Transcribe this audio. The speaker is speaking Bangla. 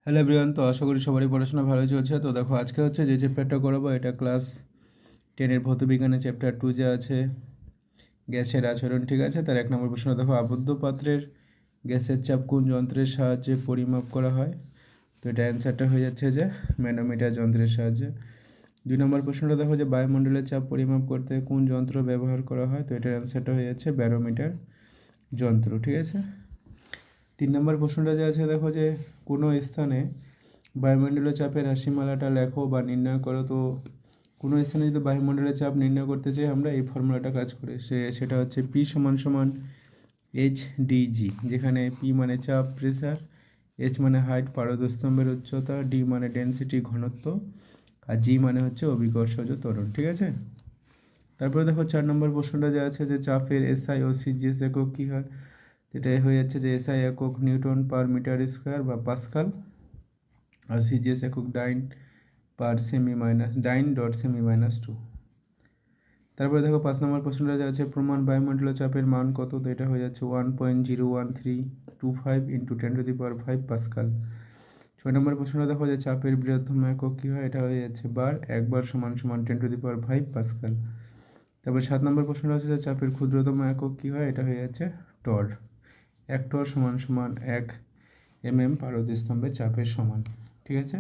হ্যালো এভরিওয়ান, তো আশা করি সবারই পড়াশোনা ভালো চলছে। তো দেখো আজকে হচ্ছে যে চ্যাপ্টারটা করাবো এটা ক্লাস 10-এর ভৌতবিজ্ঞানের চ্যাপ্টার 2 যে আছে গ্যাসের আচরণ, ঠিক আছে। তার 1 নম্বর প্রশ্ন দেখো, আবদ্ধ পাত্রের গ্যাসের চাপ কোন যন্ত্রের সাহায্যে পরিমাপ করা হয়? তো এটা অ্যান্সারটা হয়ে যাচ্ছে যে ম্যানোমিটার যন্ত্রের সাহায্যে। 2 নম্বর প্রশ্নটা দেখো যে বায়ুমণ্ডলের চাপ পরিমাপ করতে কোন যন্ত্র ব্যবহার করা হয়? তো এটার অ্যান্সারটা হয়ে যাচ্ছে ব্যারোমিটার যন্ত্র, ঠিক আছে। 3 নম্বর প্রশ্নটা যে আছে দেখো যে কোনো স্থানে বায়ুমণ্ডলীয় চাপের রাশিমালাটা লেখো বা নির্ণয় করো। তো কোনো স্থানে যদি বায়ুমণ্ডলের চাপ নির্ণয় করতে চাই আমরা এই ফর্মুলাটা কাজ করে সেটা হচ্ছে পি সমান সমান এইচ ডিজি, যেখানে পি মানে চাপ প্রেসার, এইচ মানে হাইট পারদস্তম্ভের উচ্চতা, ডি মানে ডেনসিটি ঘনত্ব, আর জি মানে হচ্ছে অভিকর্ষজ ত্বরণ, ঠিক আছে। তারপরে দেখো 4 নম্বর প্রশ্নটা যে আছে যে চাপের এসআই ও সিজিএস একক কী হয়? এটাই হয়ে যাচ্ছে যে এসআই একক নিউটন পার মিটার স্কোয়ার বা পাস্কাল, আর সিজিএস একক ডাইন ডট সেমি মাইনাস 2। তারপরে দেখো 5 নম্বর প্রশ্নটা যা আছে প্রমাণ বায়ুমণ্ডলীয় চাপের মান কত? তো এটা হয়ে যাচ্ছে 1.01325 ইন্টু 10⁵ পাস্কাল। 6 নম্বর প্রশ্নটা দেখো যে চাপের বৃহত্তম একক কী হয়? এটা হয়ে যাচ্ছে বার, 1 বার সমান সমান 10⁵ পাস্কাল। তারপরে 7 নম্বর প্রশ্নটা হচ্ছে যে চাপের ক্ষুদ্রতম একক কী হয়? এটা হয়ে যাচ্ছে টর, 1 টর সমান সমান 1 mm পারদস্তম্ভের চাপের সমান, ঠিক আছে।